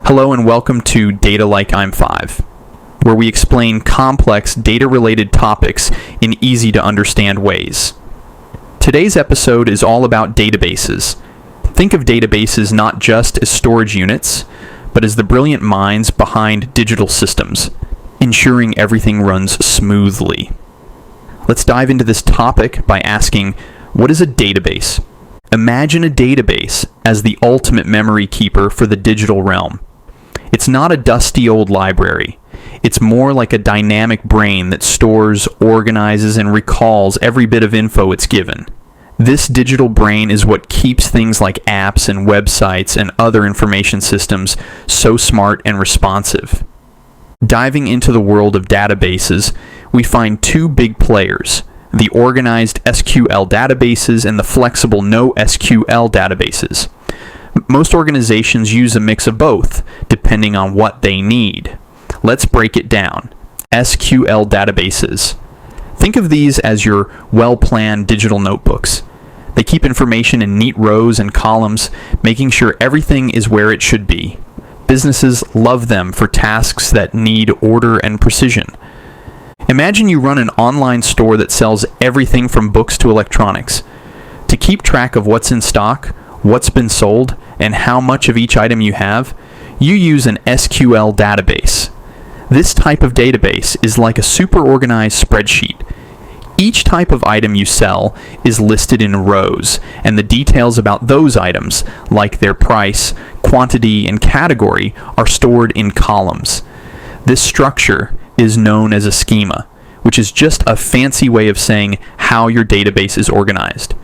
Hello and welcome to Data Like I'm 5, where we explain complex data-related topics in easy-to-understand ways. Today's episode is all about databases. Think of databases not just as storage units, but as the brilliant minds behind digital systems, ensuring everything runs smoothly. Let's dive into this topic by asking, what is a database? Imagine a database as the ultimate memory keeper for the digital realm. It's not a dusty old library. It's more like a dynamic brain that stores, organizes, and recalls every bit of info it's given. This digital brain is what keeps things like apps and websites and other information systems so smart and responsive. Diving into the world of databases, we find two big players: the organized SQL databases and the flexible NoSQL databases. Most organizations use a mix of both, depending on what they need. Let's break it down. SQL databases. Think of these as your well-planned digital notebooks. They keep information in neat rows and columns, making sure everything is where it should be. Businesses love them for tasks that need order and precision. Imagine you run an online store that sells everything from books to electronics. To keep track of what's in stock, what's been sold, and how much of each item you have, you use an SQL database. This type of database is like a super organized spreadsheet. Each type of item you sell is listed in rows, and the details about those items, like their price, quantity, and category, are stored in columns. This structure is known as a schema, which is just a fancy way of saying how your database is organized.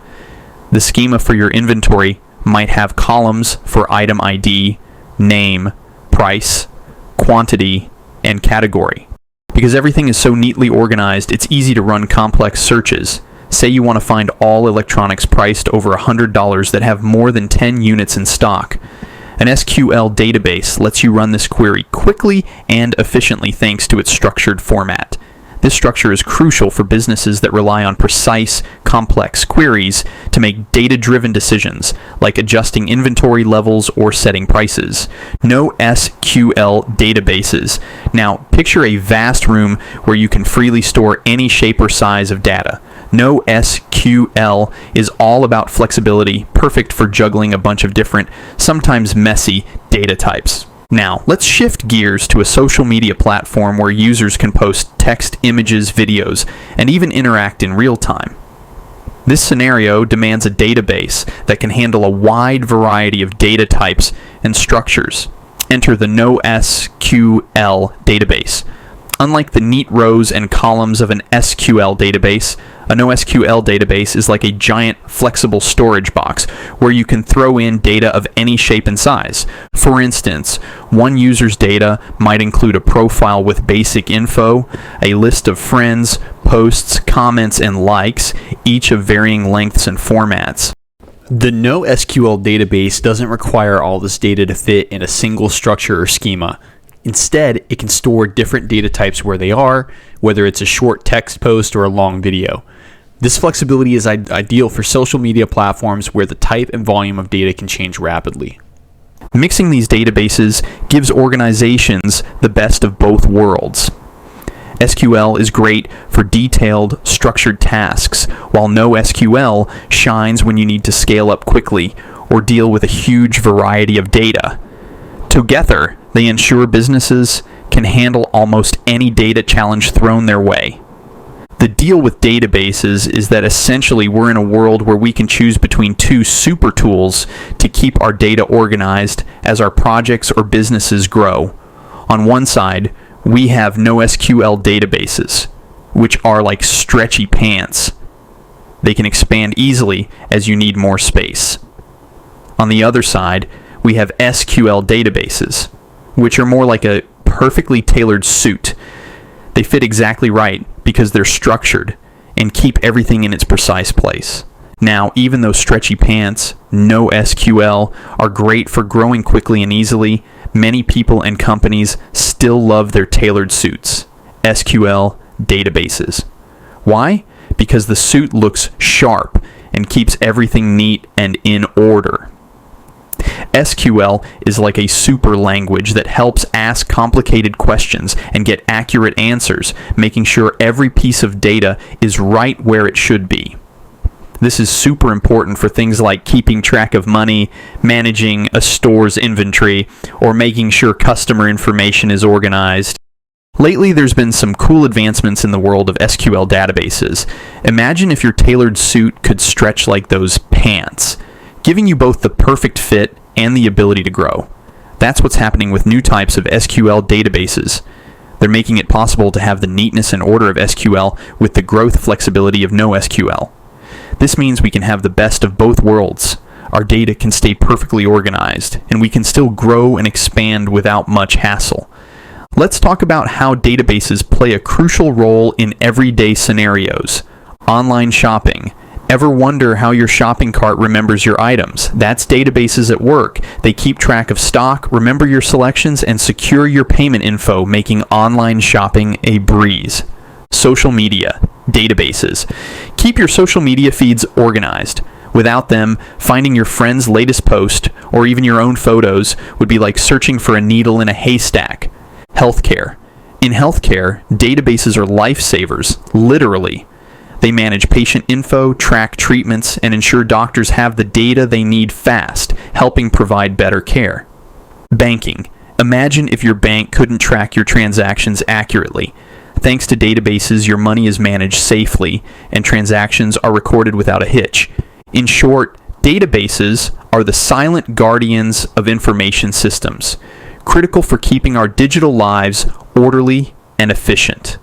The schema for your inventory might have columns for item ID, name, price, quantity, and category. Because everything is so neatly organized, it's easy to run complex searches. Say you want to find all electronics priced over $100 that have more than 10 units in stock. An SQL database lets you run this query quickly and efficiently thanks to its structured format. This structure is crucial for businesses that rely on precise, complex queries to make data-driven decisions, like adjusting inventory levels or setting prices. NoSQL databases. Now, picture a vast room where you can freely store any shape or size of data. NoSQL is all about flexibility, perfect for juggling a bunch of different, sometimes messy, data types. Now, let's shift gears to a social media platform where users can post text, images, videos, and even interact in real time. This scenario demands a database that can handle a wide variety of data types and structures. Enter the NoSQL database. Unlike the neat rows and columns of an SQL database, a NoSQL database is like a giant flexible storage box where you can throw in data of any shape and size. For instance, one user's data might include a profile with basic info, a list of friends, posts, comments, and likes, each of varying lengths and formats. The NoSQL database doesn't require all this data to fit in a single structure or schema. Instead, it can store different data types where they are, whether it's a short text post or a long video. This flexibility is ideal for social media platforms where the type and volume of data can change rapidly. Mixing these databases gives organizations the best of both worlds. SQL is great for detailed, structured tasks, while NoSQL shines when you need to scale up quickly or deal with a huge variety of data. Together, they ensure businesses can handle almost any data challenge thrown their way. The deal with databases is that essentially we're in a world where we can choose between two super tools to keep our data organized as our projects or businesses grow. On one side, we have NoSQL databases, which are like stretchy pants. They can expand easily as you need more space. On the other side, we have SQL databases, which are more like a perfectly tailored suit. They fit exactly right because they're structured and keep everything in its precise place. Now, even though stretchy pants, NoSQL, are great for growing quickly and easily, many people and companies still love their tailored suits, SQL databases. Why? Because the suit looks sharp and keeps everything neat and in order. SQL is like a super language that helps ask complicated questions and get accurate answers, making sure every piece of data is right where it should be. This is super important for things like keeping track of money, managing a store's inventory, or making sure customer information is organized. Lately, there's been some cool advancements in the world of SQL databases. Imagine if your tailored suit could stretch like those pants, giving you both the perfect fit and the ability to grow. That's what's happening with new types of SQL databases. They're making it possible to have the neatness and order of SQL with the growth flexibility of NoSQL. This means we can have the best of both worlds. Our data can stay perfectly organized, and we can still grow and expand without much hassle. Let's talk about how databases play a crucial role in everyday scenarios. Online shopping. Ever wonder how your shopping cart remembers your items? That's databases at work. They keep track of stock, remember your selections, and secure your payment info, making online shopping a breeze. Social media. Databases. Keep your social media feeds organized. Without them, finding your friend's latest post, or even your own photos, would be like searching for a needle in a haystack. Healthcare. In healthcare, databases are lifesavers, literally. They manage patient info, track treatments, and ensure doctors have the data they need fast, helping provide better care. Banking. Imagine if your bank couldn't track your transactions accurately. Thanks to databases, your money is managed safely, and transactions are recorded without a hitch. In short, databases are the silent guardians of information systems, critical for keeping our digital lives orderly and efficient.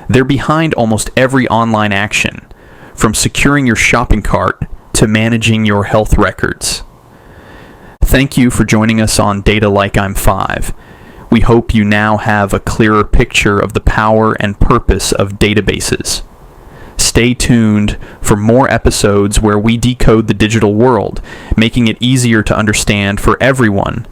They're behind almost every online action, from securing your shopping cart to managing your health records. Thank you for joining us on Data Like I'm 5. We hope you now have a clearer picture of the power and purpose of databases. Stay tuned for more episodes where we decode the digital world, making it easier to understand for everyone